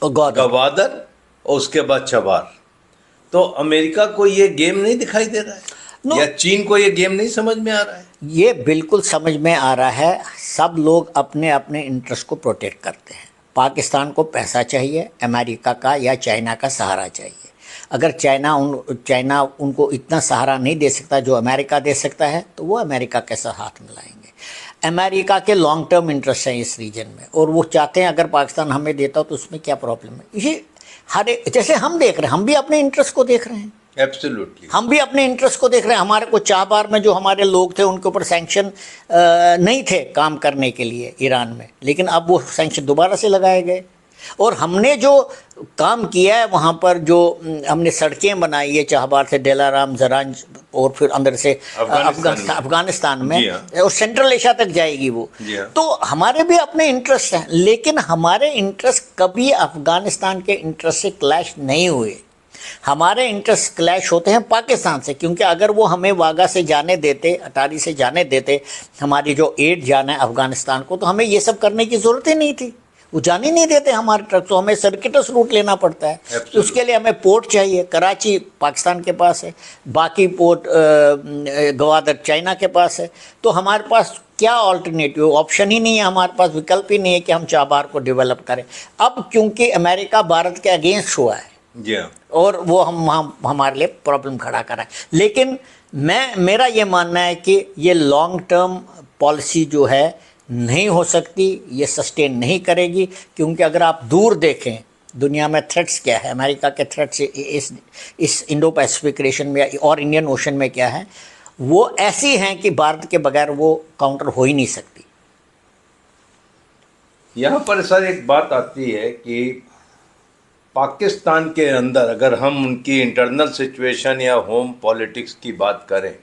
और गवादर और उसके बाद चबार। तो अमेरिका को ये गेम नहीं दिखाई दे रहा है? या चीन को ये गेम नहीं समझ में आ रहा है? ये बिल्कुल समझ में आ रहा है। सब लोग अपने अपने इंटरेस्ट को प्रोटेक्ट करते हैं। पाकिस्तान को पैसा चाहिए, अमेरिका का या चाइना का सहारा चाहिए। अगर चाइना उनको इतना सहारा नहीं दे सकता जो अमेरिका दे सकता है, तो वो अमेरिका के साथ हाथ मिलाएंगे। अमेरिका के लॉन्ग टर्म इंटरेस्ट हैं इस रीजन में, और वो चाहते हैं अगर पाकिस्तान हमें देता हो तो उसमें क्या प्रॉब्लम है। ये जैसे हम देख रहे हैं, हम भी अपने इंटरेस्ट को देख रहे हैं। एब्सोल्युटली, हम भी अपने इंटरेस्ट को देख रहे हैं। हमारे को चाबहार में जो हमारे लोग थे उनके ऊपर सैंक्शन नहीं थे काम करने के लिए ईरान में, लेकिन अब वो सैंक्शन दोबारा से लगाए गए। और हमने जो काम किया है वहाँ पर, जो हमने सड़कें बनाई है चाबहार से दिलाराम जरांज और फिर अंदर से अफगानिस्तान में और सेंट्रल एशिया तक जाएगी वो। तो हमारे भी अपने इंटरेस्ट हैं, लेकिन हमारे इंटरेस्ट कभी अफगानिस्तान के इंटरेस्ट से क्लैश नहीं हुए। हमारे इंटरेस्ट क्लैश होते हैं पाकिस्तान से, क्योंकि अगर वो हमें वाघा से जाने देते, अटारी से जाने देते, हमारी जो एड जाना है अफगानिस्तान को, तो हमें ये सब करने की ज़रूरत ही नहीं थी। वो जाने नहीं देते हमारे ट्रक, तो हमें सर्किटस रूट लेना पड़ता है। उसके लिए हमें पोर्ट चाहिए। कराची पाकिस्तान के पास है, बाकी पोर्ट गवादर चाइना के पास है। तो हमारे पास क्या ऑल्टरनेटिव ऑप्शन ही नहीं है, हमारे पास विकल्प ही नहीं है कि हम चाबहार को डेवलप करें। अब क्योंकि अमेरिका भारत के अगेंस्ट हुआ है, और वो हमारे लिए प्रॉब्लम खड़ा कर रहा है। लेकिन मेरा ये मानना है कि ये लॉन्ग टर्म पॉलिसी जो है नहीं हो सकती, ये सस्टेन नहीं करेगी। क्योंकि अगर आप दूर देखें दुनिया में थ्रेट्स क्या है, अमेरिका के थ्रेट्स इस इंडो पैसिफिक रीजन में और इंडियन ओशन में क्या है, वो ऐसी हैं कि भारत के बगैर वो काउंटर हो ही नहीं सकती। यहाँ पर सर एक बात आती है कि पाकिस्तान के अंदर अगर हम उनकी इंटरनल सिचुएशन या होम पॉलिटिक्स की बात करें,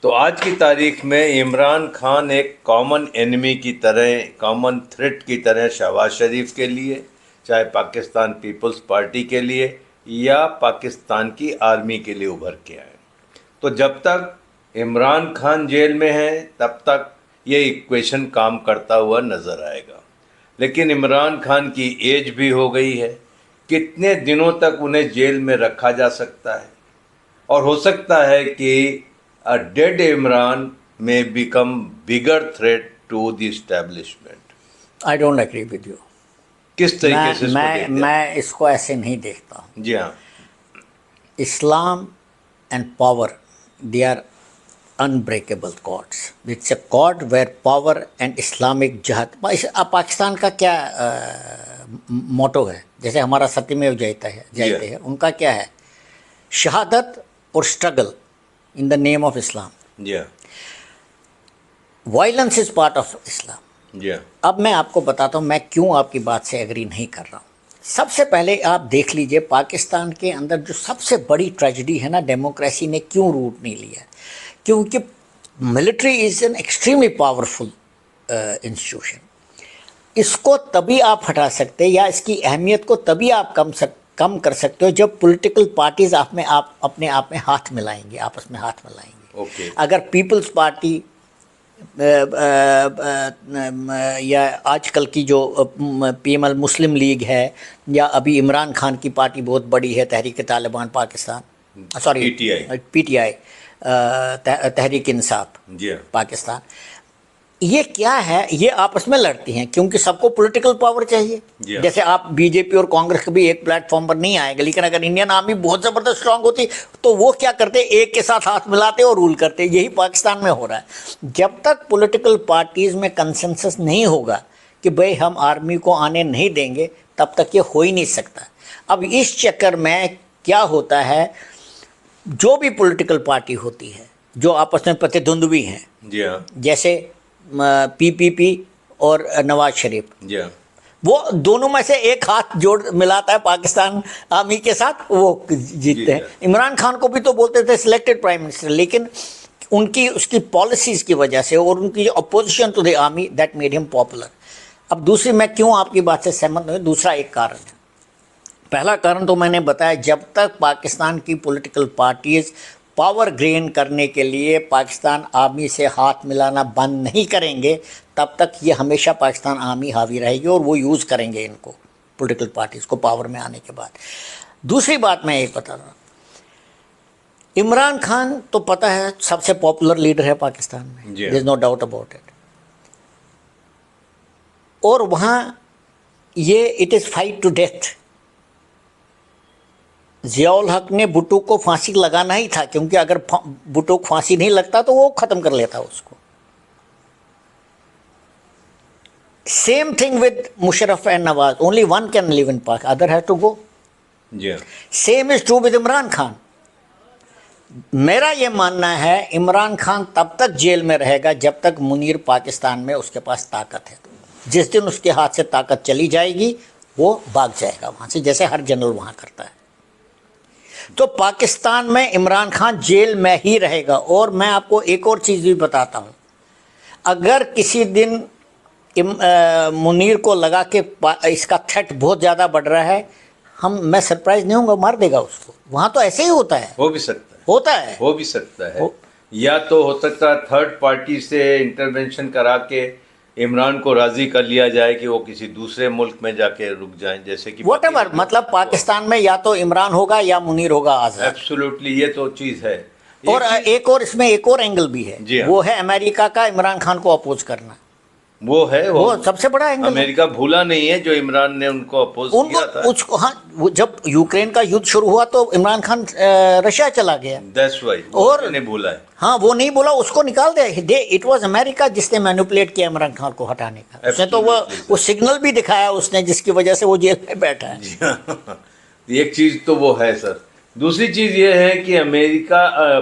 तो आज की तारीख में इमरान खान एक कॉमन एनिमी की तरह, कॉमन थ्रेट की तरह शहबाज शरीफ के लिए, चाहे पाकिस्तान पीपल्स पार्टी के लिए या पाकिस्तान की आर्मी के लिए उभर के आए। तो जब तक इमरान खान जेल में है तब तक ये इक्वेशन काम करता हुआ नज़र आएगा। लेकिन इमरान खान की एज भी हो गई है, कितने दिनों तक उन्हें जेल में रखा जा सकता है? और हो सकता है कि a dead Imran may become bigger threat to the establishment. I don't agree with you. किस तरीके से मैं इसको ऐसे नहीं देखता हूँ। जी हाँ, Islam and power, they are unbreakable cords. It's a cord where power and Islamic जहद। पाकिस्तान का क्या मोटो है? जैसे हमारा सत्यमेव जयते है, उनका क्या है? शहादत और struggle in the name of Islam. Yeah. Violence is part of Islam. Yeah. अब मैं आपको बताता हूँ मैं क्यों आपकी बात से एग्री नहीं कर रहा हूँ। सबसे पहले आप देख लीजिए पाकिस्तान के अंदर जो सबसे बड़ी ट्रेजेडी है ना, डेमोक्रेसी ने क्यों रूट नहीं लिया। क्योंकि military is an extremely powerful institution. इसको तभी आप हटा सकते, या इसकी अहमियत को तभी आप कम कर सकते हो जब पॉलिटिकल पार्टीज अपने आप में हाथ मिलाएंगे, आपस में हाथ मिलाएंगे। अगर पीपल्स पार्टी या आजकल की जो पीएमएल मुस्लिम लीग है, या अभी इमरान खान की पार्टी बहुत बड़ी है तहरीक तालिबान पाकिस्तान, सॉरी पीटीआई, तहरीक इंसाफ पाकिस्तान, ये क्या है? ये आपस में लड़ती हैं क्योंकि सबको पॉलिटिकल पावर चाहिए। जैसे आप बीजेपी और कांग्रेस कभी एक प्लेटफॉर्म पर नहीं आएगा, लेकिन अगर इंडियन आर्मी बहुत ज़बरदस्त स्ट्रांग होती तो वो क्या करते? एक के साथ हाथ मिलाते और रूल करते। यही पाकिस्तान में हो रहा है। जब तक पॉलिटिकल पार्टीज़ में कंसेंसस नहीं होगा कि भाई हम आर्मी को आने नहीं देंगे, तब तक ये हो ही नहीं सकता। अब इस चक्कर में क्या होता है, जो भी पॉलिटिकल पार्टी होती है जो आपस में प्रतिद्वंद्वी हैं, जैसे पीपीपी और नवाज शरीफ, वो दोनों में से एक हाथ जोड़ मिलाता है पाकिस्तान आर्मी के साथ, वो जीतते हैं। इमरान खान को भी तो बोलते थे सिलेक्टेड प्राइम मिनिस्टर, लेकिन उनकी उसकी पॉलिसीज की वजह से और उनकी opposition to the army that made him popular. अब दूसरी, मैं क्यों आपकी बात से सहमत नहीं, दूसरा एक कारण है। पहला कारण तो मैंने बताया, जब तक पाकिस्तान की पॉलिटिकल पार्टीज पावर गेन करने के लिए पाकिस्तान आर्मी से हाथ मिलाना बंद नहीं करेंगे, तब तक ये हमेशा पाकिस्तान आर्मी हावी रहेगी और वो यूज़ करेंगे इनको, पॉलिटिकल पार्टीज़ को, पावर में आने के बाद। दूसरी बात मैं एक बता रहा हूँ, इमरान खान तो पता है सबसे पॉपुलर लीडर है पाकिस्तान में, there is no doubt about it. और वहाँ ये it is fight to death. Ziaul Haq ने भुट्टो को फांसी लगाना ही था, क्योंकि अगर भुट्टो को फांसी नहीं लगता तो वो ख़त्म कर लेता उसको। Same thing with Musharraf and Nawaz, only one can live in Pak, other have to go. Same is true with Imran Khan. मेरा ये मानना है इमरान खान तब तक जेल में रहेगा जब तक मुनीर पाकिस्तान में उसके पास ताकत है। जिस दिन उसके हाथ से ताकत चली जाएगी वो भाग जाएगा वहाँ से, जैसे हर जनरल वहाँ करता है। तो पाकिस्तान में इमरान खान जेल में ही रहेगा। और मैं आपको एक और चीज़ भी बताता हूँ, अगर किसी दिन मुनीर को लगा कि इसका थ्रेट बहुत ज़्यादा बढ़ रहा है, मैं सरप्राइज नहीं होऊंगा, मार देगा उसको। वहाँ तो ऐसे ही होता है, हो भी सकता है, हो भी सकता है। या तो हो सकता है थर्ड पार्टी से इंटरवेंशन करा के इमरान को राजी कर लिया जाए कि वो किसी दूसरे मुल्क में जाके रुक जाएं, जैसे कि व्हाटएवर, मतलब पाकिस्तान में या तो इमरान होगा या मुनीर होगा आज़ाद। एब्सोल्युटली, ये तो चीज़ है। और एक और इसमें एक और एंगल भी है, वो है अमेरिका का इमरान खान को अपोज करना। वो है, वो सबसे बड़ा एंगल। अमेरिका भूला नहीं है जो इमरान ने उनको अपोज किया था। उसको, हाँ, जब यूक्रेन का युद्ध शुरू हुआ तो इमरान खान रशिया चला गया। दैट्स व्हाई, और नहीं भूला है। हाँ, वो नहीं बोला, उसको निकाल दिया। इट वाज अमेरिका जिसने मैनिपुलेट किया इमरान खान को हटाने का। उसने तो वो सिग्नल भी दिखाया उसने, जिसकी वजह से वो जेल में बैठा है। एक चीज तो वो है सर। दूसरी चीज ये है कि अमेरिका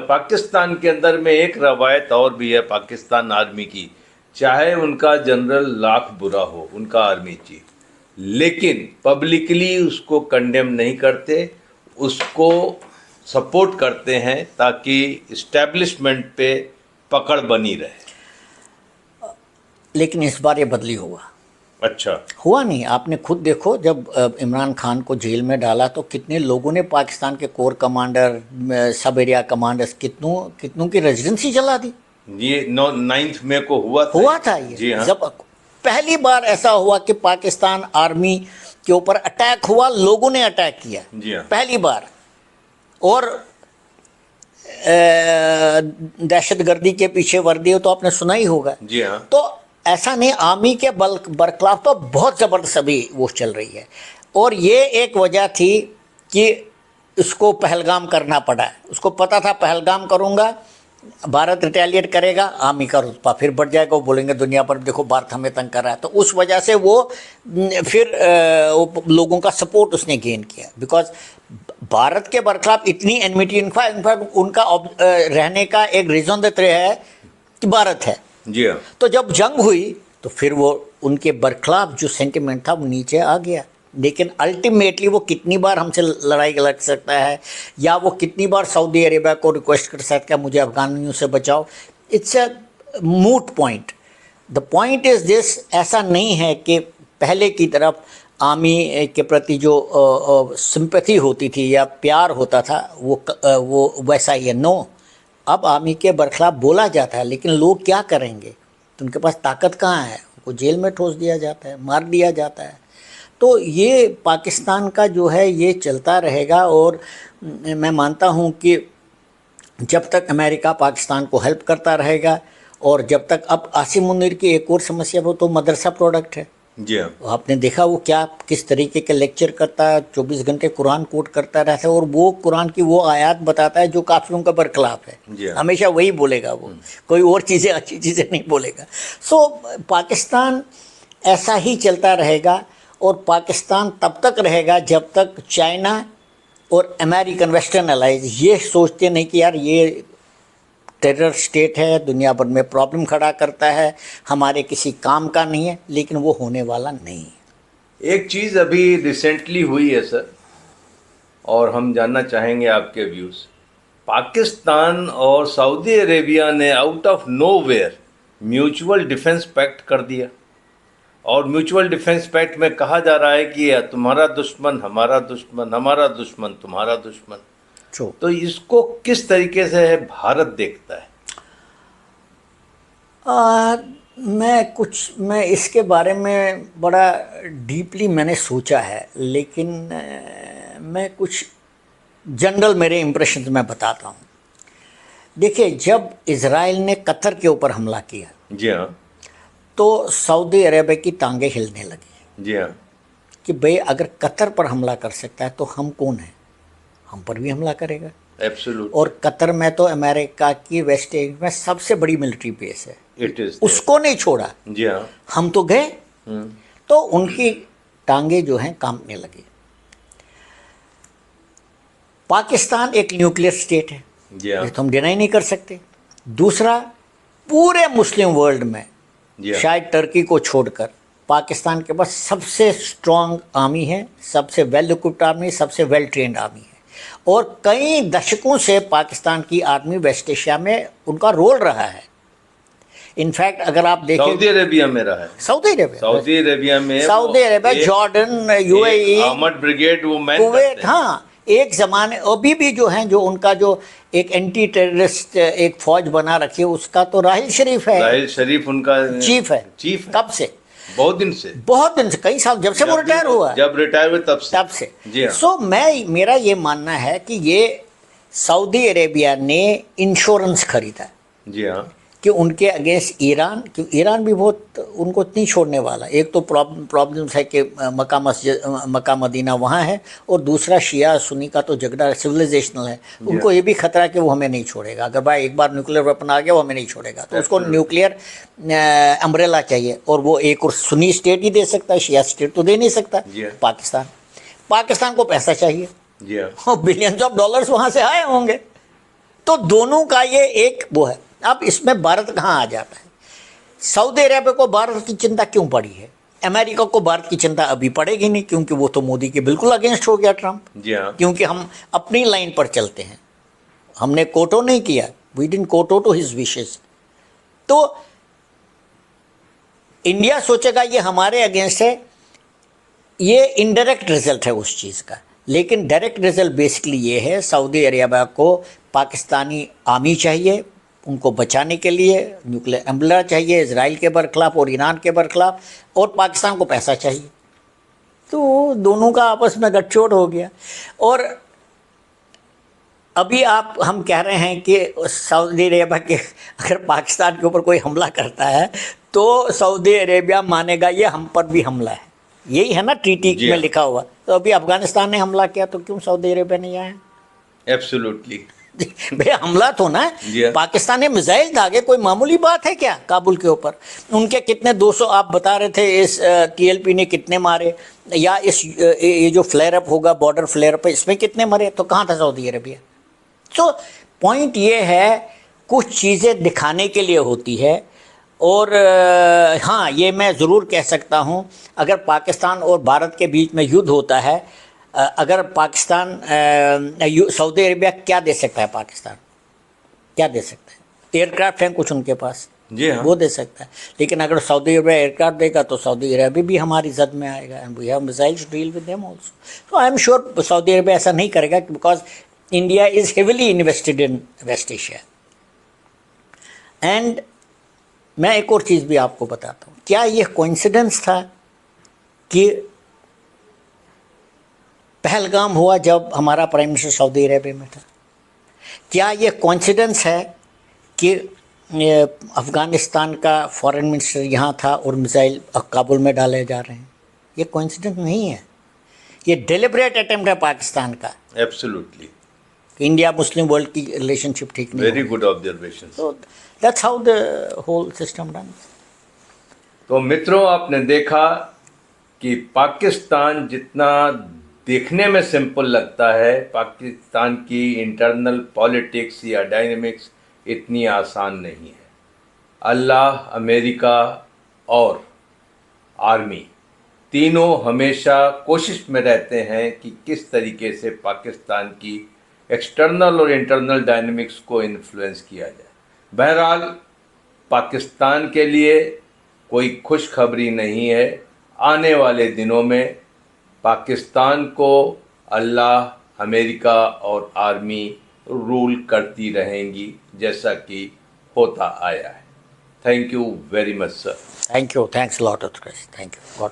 पाकिस्तान के अंदर में एक रवायत और भी है पाकिस्तान आर्मी की, चाहे उनका जनरल लाख बुरा हो, उनका आर्मी चीफ, लेकिन पब्लिकली उसको कंडेम नहीं करते, उसको सपोर्ट करते हैं ताकि इस्टेब्लिशमेंट पे पकड़ बनी रहे। लेकिन इस बार ये बदली हुआ। अच्छा, हुआ नहीं? आपने खुद देखो, जब इमरान खान को जेल में डाला तो कितने लोगों ने पाकिस्तान के कोर कमांडर, सब एरिया कमांडर्स, कितनों की रेजिडेंसी जला दी। ये 9 मई को हुआ था ये। जी हाँ। जब पहली बार ऐसा हुआ कि पाकिस्तान आर्मी के ऊपर अटैक हुआ, लोगों ने अटैक किया, जी हाँ, पहली बार। और दहशतगर्दी के पीछे वर्दी हो तो आपने सुना ही होगा। जी हाँ। तो ऐसा नहीं, आर्मी के बरखलाफ तो बहुत ज़बरदस्त अभी वो चल रही है। और ये एक वजह थी कि उसको पहलगाम करना पड़ा। उसको पता था पहलगाम करूँगा भारत रिटेलिएट करेगा, आर्मी का रुतबा फिर बढ़ जाएगा, वो बोलेंगे दुनिया पर देखो भारत हमें तंग कर रहा है। तो उस वजह से वो फिर लोगों का सपोर्ट उसने गेन किया, बिकॉज भारत के बरखलाफ इतनी एनमिटी, इनफैक्ट उनका रहने का एक रीज़न देते है कि भारत है। जी हाँ। तो जब जंग हुई तो फिर वो उनके बरखलाफ जो सेंटिमेंट था वो नीचे आ गया। लेकिन अल्टीमेटली वो कितनी बार हमसे लड़ाई लड़ सकता है, या वो कितनी बार सऊदी अरेबिया को रिक्वेस्ट कर सकता है मुझे अफगानियों से बचाओ, it's a moot point. The point is this, ऐसा नहीं है कि पहले की तरफ आर्मी के प्रति जो सिंपैथी होती थी या प्यार होता था वो वैसा ही है। नो, अब आर्मी के बरखलाफ बोला जाता है, लेकिन लोग क्या करेंगे? तो उनके पास ताकत कहाँ है? उनको जेल में ठोस दिया जाता है, मार दिया जाता है। तो ये पाकिस्तान का जो है ये चलता रहेगा। और मैं मानता हूँ कि जब तक अमेरिका पाकिस्तान को हेल्प करता रहेगा, और जब तक, अब आसिम मुनीर की एक और समस्या, वो तो मदरसा प्रोडक्ट है। जी हाँ। आपने देखा वो किस तरीके के लेक्चर करता है, 24 घंटे कुरान कोट करता रहता है, और वो कुरान की वो आयत बताता है जो काफिरों का बरखलाफ है। जी हाँ। हमेशा वही बोलेगा वो, कोई और चीज़ें, अच्छी चीज़ें नहीं बोलेगा। सो पाकिस्तान ऐसा ही चलता रहेगा। और पाकिस्तान तब तक रहेगा जब तक चाइना और अमेरिकन वेस्टर्न अलाइज ये सोचते नहीं कि यार ये टेरर स्टेट है, दुनिया भर में प्रॉब्लम खड़ा करता है, हमारे किसी काम का नहीं है। लेकिन वो होने वाला नहीं है। एक चीज़ अभी रिसेंटली हुई है सर, और हम जानना चाहेंगे आपके व्यूज़। पाकिस्तान और सऊदी अरेबिया ने out of nowhere mutual defence pact कर दिया, और म्यूचुअल डिफेंस पैक्ट में कहा जा रहा है कि तुम्हारा दुश्मन हमारा दुश्मन, हमारा दुश्मन तुम्हारा दुश्मन। तो इसको किस तरीके से भारत देखता है? मैं इसके बारे में बड़ा डीपली मैंने सोचा है, लेकिन मैं कुछ जनरल मेरे इम्प्रेशन मैं बताता हूँ। देखिए, जब इज़राइल ने कतर के ऊपर हमला किया, जी हाँ, तो सऊदी अरेबिया की टांगें हिलने लगी। जी हाँ, कि भाई अगर कतर पर हमला कर सकता है तो हम कौन हैं, हम पर भी हमला करेगा। एब्सोल्यूट। और कतर में तो अमेरिका की वेस्ट इंडीज में सबसे बड़ी मिलिट्री बेस है, इट इज, उसको नहीं छोड़ा। जी हाँ, हम तो गए। तो उनकी टांगे जो हैं कांपने लगी। पाकिस्तान एक न्यूक्लियर स्टेट है, जी हाँ, ये तो हम डिनाई नहीं कर सकते। दूसरा, पूरे मुस्लिम वर्ल्ड में जी हाँ, शायद टर्की को छोड़कर पाकिस्तान के पास सबसे स्ट्रॉन्ग आर्मी है, सबसे वेल इक्विप्ड आर्मी, सबसे वेल ट्रेंड आर्मी है। और कई दशकों से पाकिस्तान की आर्मी वेस्ट एशिया में उनका रोल रहा है। इनफैक्ट अगर आप देखें, सऊदी अरेबिया में रहा है, सऊदी अरेबिया में जॉर्डन, यूएई, अहमद ब्रिगेड, वो मैन कुवैत, हाँ, एक ज़माने अभी भी जो हैं, जो उनका जो एक एंटी टेररिस्ट एक फौज बना रखी है, उसका तो राहिल शरीफ है, राहिल शरीफ उनका चीफ है। कब से? बहुत दिन से, कई साल, जब से वो रिटायर हुआ, जब रिटायर हुए तब से। जी हाँ। सो मेरा ये मानना है कि ये सऊदी अरेबिया ने इंश्योरेंस खरीदा, जी हाँ, कि उनके अगेंस्ट ईरान, क्योंकि ईरान भी बहुत उनको नहीं छोड़ने वाला। एक तो प्रॉब्लम्स है कि मक्का मदीना वहाँ है, और दूसरा शिया सुन्नी का तो झगड़ा सिविलाइजेशनल है। उनको ये भी खतरा कि वो हमें नहीं छोड़ेगा। अगर भाई एक बार न्यूक्लियर वेपन आ गया, वो हमें नहीं छोड़ेगा। तो उसको न्यूक्लियर अम्ब्रेला चाहिए, और वो एक और सुन्नी स्टेट ही दे सकता है, शिया स्टेट तो दे नहीं सकता। पाकिस्तान को पैसा चाहिए, और बिलियंस ऑफ डॉलर्स वहाँ से आए होंगे। तो दोनों का ये एक वो है। अब इसमें भारत कहाँ आ जाता है? सऊदी अरेबिया को भारत की चिंता क्यों पड़ी है? अमेरिका को भारत की चिंता अभी पड़ेगी नहीं, क्योंकि वो तो मोदी के बिल्कुल अगेंस्ट हो गया, ट्रम्प। जी हाँ। क्योंकि हम अपनी लाइन पर चलते हैं, हमने कोटो नहीं किया, वी डिडंट कोटो टू हिज विशेस। तो इंडिया सोचेगा ये हमारे अगेंस्ट है, ये इनडायरेक्ट रिजल्ट है उस चीज़ का। लेकिन डायरेक्ट रिजल्ट बेसिकली ये है, सऊदी अरेबिया को पाकिस्तानी आर्मी चाहिए उनको बचाने के लिए, न्यूक्लियर अम्ब्रेला चाहिए इजराइल के बरखिलाफ और ईरान के बरखिलाफ, और पाकिस्तान को पैसा चाहिए। तो दोनों का आपस में गठजोड़ हो गया। और अभी हम कह रहे हैं कि सऊदी अरेबिया के अगर पाकिस्तान के ऊपर कोई हमला करता है तो सऊदी अरेबिया मानेगा ये हम पर भी हमला है, यही है ना ट्रीटी में लिखा हुआ। तो अभी अफगानिस्तान ने हमला किया तो क्यों सऊदी अरेबिया नहीं आया? एब्सोल्युटली भैया हमला तो ना पाकिस्तान ने मिसाइल दागे, कोई मामूली बात है क्या? काबुल के ऊपर उनके कितने 200 आप बता रहे थे, इस TLP ने कितने मारे, या इस ये जो फ्लेयर अप होगा बॉर्डर फ्लेयर अप, इसमें कितने मरे? तो कहाँ था सऊदी अरेबिया? तो पॉइंट ये है, कुछ चीज़ें दिखाने के लिए होती है। और हाँ, ये मैं ज़रूर कह सकता हूँ, अगर पाकिस्तान और भारत के बीच में युद्ध होता है, अगर पाकिस्तान सऊदी अरेबिया क्या दे सकता है? पाकिस्तान क्या दे सकता है? एयरक्राफ्ट हैं कुछ उनके पास, जी हाँ, वो दे सकता है। लेकिन अगर सऊदी अरेबिया एयरक्राफ्ट देगा तो सऊदी अरेबिया भी हमारी जद में आएगा, and we have missiles to deal with them also. So I am sure Saudi Arabia ऐसा नहीं करेगा, because India is heavily invested in West Asia. And मैं एक और चीज़ भी आपको बताता हूँ, क्या ये कोइंसिडेंस था कि पहलगाम हुआ जब हमारा प्राइम मिनिस्टर सऊदी अरेबिया में था? क्या ये कोइंसिडेंस है कि अफ़गानिस्तान का फॉरेन मिनिस्टर यहाँ था और मिसाइल काबुल में डाले जा रहे हैं? ये कोइंसिडेंस नहीं है, ये डेलिब्रेट अटेम्प्ट है पाकिस्तान का। एब्सोल्युटली। इंडिया मुस्लिम वर्ल्ड की रिलेशनशिप ठीक नहीं। Very good observation. So that's how the whole system runs. तो मित्रों, आपने देखा कि पाकिस्तान जितना देखने में सिंपल लगता है, पाकिस्तान की इंटरनल पॉलिटिक्स या डायनेमिक्स इतनी आसान नहीं है। अल्लाह, अमेरिका और आर्मी तीनों हमेशा कोशिश में रहते हैं कि किस तरीके से पाकिस्तान की एक्सटर्नल और इंटरनल डायनेमिक्स को इन्फ्लुएंस किया जाए। बहरहाल पाकिस्तान के लिए कोई खुशखबरी नहीं है। आने वाले दिनों में पाकिस्तान को अल्लाह, अमेरिका और आर्मी रूल करती रहेंगी, जैसा कि होता आया है। Thank you very much sir. Thank you, thanks lot of thank you, God